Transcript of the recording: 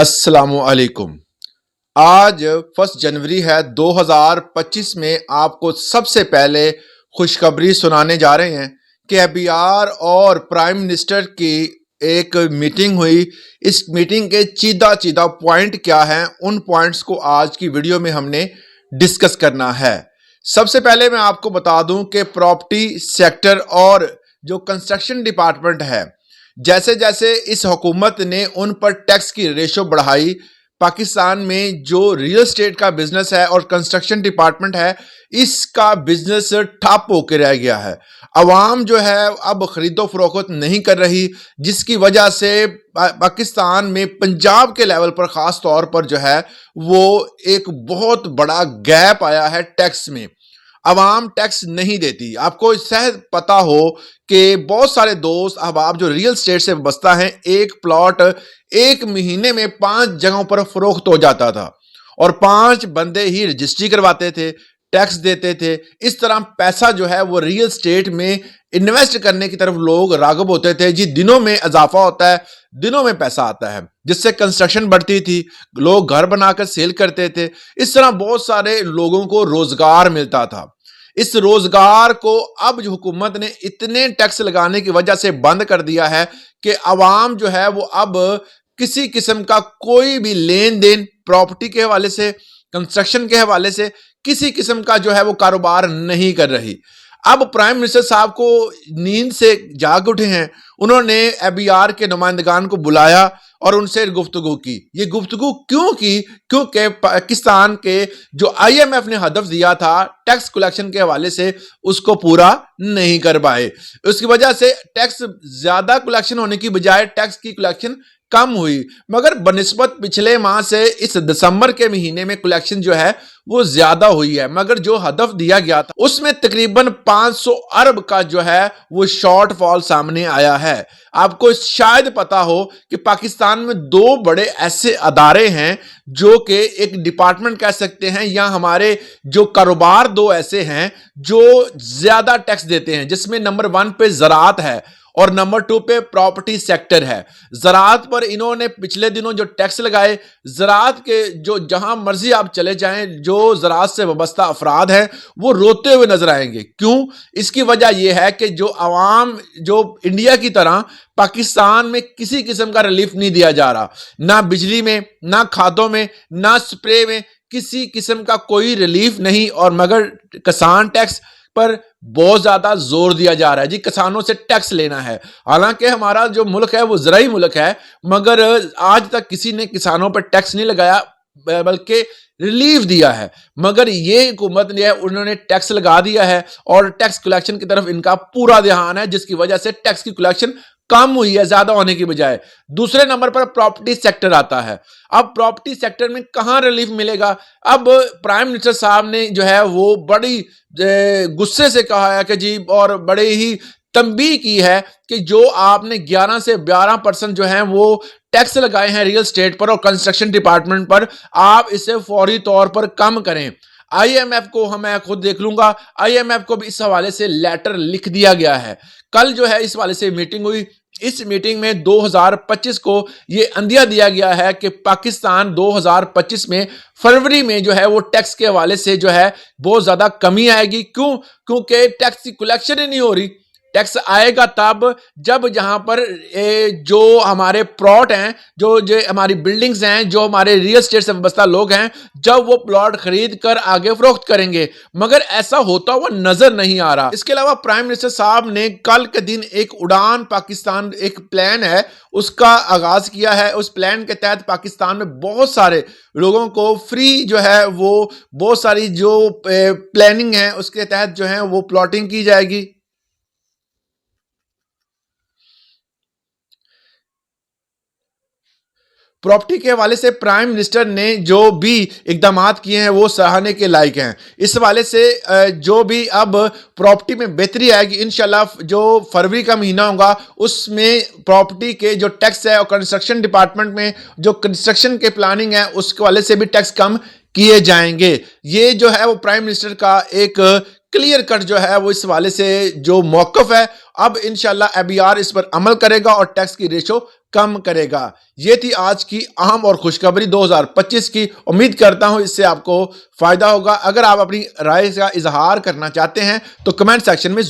अस्सलामु अलैकुम। आज 1 जनवरी है 2025 में आपको सबसे पहले खुशखबरी सुनाने जा रहे हैं कि एबीआर और प्राइम मिनिस्टर की एक मीटिंग हुई। इस मीटिंग के चीदा पॉइंट क्या हैं, उन पॉइंट्स को आज की वीडियो में हमने डिस्कस करना है। सबसे पहले मैं आपको बता दूं कि प्रॉपर्टी सेक्टर और जो कंस्ट्रक्शन डिपार्टमेंट है, जैसे जैसे इस हुकूमत ने उन पर टैक्स की रेशो बढ़ाई, पाकिस्तान में जो रियल एस्टेट का बिजनेस है और कंस्ट्रक्शन डिपार्टमेंट है, इसका बिजनेस ठप होकर रह गया है। अवाम जो है अब खरीदो फरोख्त नहीं कर रही, जिसकी वजह से पाकिस्तान में पंजाब के लेवल पर ख़ास तौर पर जो है वो एक बहुत बड़ा गैप आया है टैक्स में। अवाम टैक्स नहीं देती। आपको शायद पता हो कि बहुत सारे दोस्त अहबाब जो रियल एस्टेट से बसता है, एक प्लॉट एक महीने में 5 जगहों पर फरोख्त हो जाता था और 5 बंदे ही रजिस्ट्री करवाते थे, टैक्स देते थे। इस तरह पैसा जो है वो रियल एस्टेट में इन्वेस्ट करने की तरफ लोग राग़िब होते थे। जी, दिनों में इजाफा होता है, दिनों में पैसा आता है, जिससे कंस्ट्रक्शन बढ़ती थी, लोग घर बनाकर सेल करते थे। इस तरह बहुत सारे लोगों को रोजगार मिलता था। इस रोजगार को अब जो हुकूमत ने इतने टैक्स लगाने की वजह से बंद कर दिया है कि अवाम जो है वो अब किसी किस्म का कोई भी लेन देन प्रॉपर्टी के हवाले से, कंस्ट्रक्शन के हवाले से किसी किस्म का जो है वो कारोबार नहीं कर रही। अब प्राइम मिनिस्टर साहब को नींद से जाग उठे हैं, उन्होंने एबीआर के नुमाइंदगान को बुलाया और उनसे गुफ्तगू की। ये गुफ्तगू क्यों की? क्योंकि पाकिस्तान के जो आईएमएफ ने हदफ दिया था टैक्स कलेक्शन के हवाले से, उसको पूरा नहीं कर पाए। उसकी वजह से टैक्स ज्यादा कलेक्शन होने की बजाय टैक्स की कलेक्शन कम हुई, मगर बनिस्बत पिछले माह से इस दिसंबर के महीने में कलेक्शन जो है वो ज्यादा हुई है। मगर जो हदफ दिया गया था उसमें तकरीबन 500 अरब का जो है वो शॉर्टफॉल सामने आया है। आपको शायद पता हो कि पाकिस्तान में 2 बड़े ऐसे अदारे हैं जो कि एक डिपार्टमेंट कह सकते हैं, या हमारे जो कारोबार 2 ऐसे हैं जो ज्यादा टैक्स देते हैं, जिसमें नंबर 1 पे ज़राअत है और नंबर 2 पे प्रॉपर्टी सेक्टर है। ज़राअत पर इन्होंने पिछले दिनों जो टैक्स लगाए, ज़राअत के जो जहां मर्जी आप चले जाएं, जो ज़राअत से वाबस्ता अफराद हैं वो रोते हुए नजर आएंगे। क्यों? इसकी वजह यह है कि जो अवाम, जो इंडिया की तरह पाकिस्तान में किसी किस्म का रिलीफ नहीं दिया जा रहा, ना बिजली में, ना खादों में, ना स्प्रे में, किसी किस्म का कोई रिलीफ नहीं। और मगर किसान टैक्स पर बहुत ज्यादा जोर दिया जा रहा है। जी, किसानों से टैक्स लेना है। हालांकि हमारा जो मुल्क है वो ज़राई मुल्क है, मगर आज तक किसी ने किसानों पर टैक्स नहीं लगाया, बल्कि रिलीफ दिया है। मगर ये हुकूमत ने उन्होंने टैक्स लगा दिया है और टैक्स कलेक्शन की तरफ इनका पूरा ध्यान है, जिसकी वजह से टैक्स की कलेक्शन कम हुई है ज्यादा होने की बजाय। दूसरे नंबर पर प्रॉपर्टी सेक्टर आता है। अब प्रॉपर्टी सेक्टर में कहां रिलीफ मिलेगा? अब प्राइम मिनिस्टर साहब ने जो है वो बड़ी गुस्से से कहा है कि जी, और बड़े ही तंबीह की है कि जो आपने 11 से 12% जो है वो टैक्स लगाए हैं रियल एस्टेट पर और कंस्ट्रक्शन डिपार्टमेंट पर, आप इसे फौरी तौर पर कम करें। आईएमएफ को मैं खुद देख लूंगा, आईएमएफ को भी इस हवाले से लेटर लिख दिया गया है। कल जो है इस हवाले से मीटिंग हुई। इस मीटिंग में 2025 को ये अंदिया दिया गया है कि पाकिस्तान 2025 में फरवरी में जो है वो टैक्स के हवाले से जो है बहुत ज्यादा कमी आएगी। क्यों? क्योंकि टैक्स की कलेक्शन ही नहीं हो रही। टैक्स आएगा तब जब जहां पर जो हमारे प्लॉट हैं, जो हमारी बिल्डिंग्स हैं, जो हमारे रियल एस्टेट से वाबस्ता लोग हैं, जब वो प्लॉट खरीद कर आगे फरोख्त करेंगे। मगर ऐसा होता हुआ नजर नहीं आ रहा। इसके अलावा प्राइम मिनिस्टर साहब ने कल के दिन एक उड़ान पाकिस्तान, एक प्लान है, उसका आगाज किया है। उस प्लान के तहत पाकिस्तान में बहुत सारे लोगों को फ्री जो है वो बहुत सारी जो प्लानिंग है उसके तहत जो है वो प्लॉटिंग की जाएगी। प्रॉपर्टी के हवाले से प्राइम मिनिस्टर ने जो भी इकदाम किए हैं वो सराहने के लायक हैं। इस हवाले से जो भी अब प्रॉपर्टी में बेहतरी आएगी इंशाल्लाह, जो फरवरी का महीना होगा उसमें प्रॉपर्टी के जो टैक्स है और कंस्ट्रक्शन डिपार्टमेंट में जो कंस्ट्रक्शन के प्लानिंग है उसके हवाले से भी टैक्स कम किए जाएंगे। ये जो है वो प्राइम मिनिस्टर का एक کلیئر کٹ جو ہے وہ اس حوالے سے جو موقف ہے، اب انشاءاللہ ABR اس پر عمل کرے گا اور ٹیکس کی ریشو کم کرے گا۔ یہ تھی آج کی اہم اور خوشخبری 2025 کی۔ امید کرتا ہوں اس سے آپ کو فائدہ ہوگا۔ اگر آپ اپنی رائے کا اظہار کرنا چاہتے ہیں تو کمنٹ سیکشن میں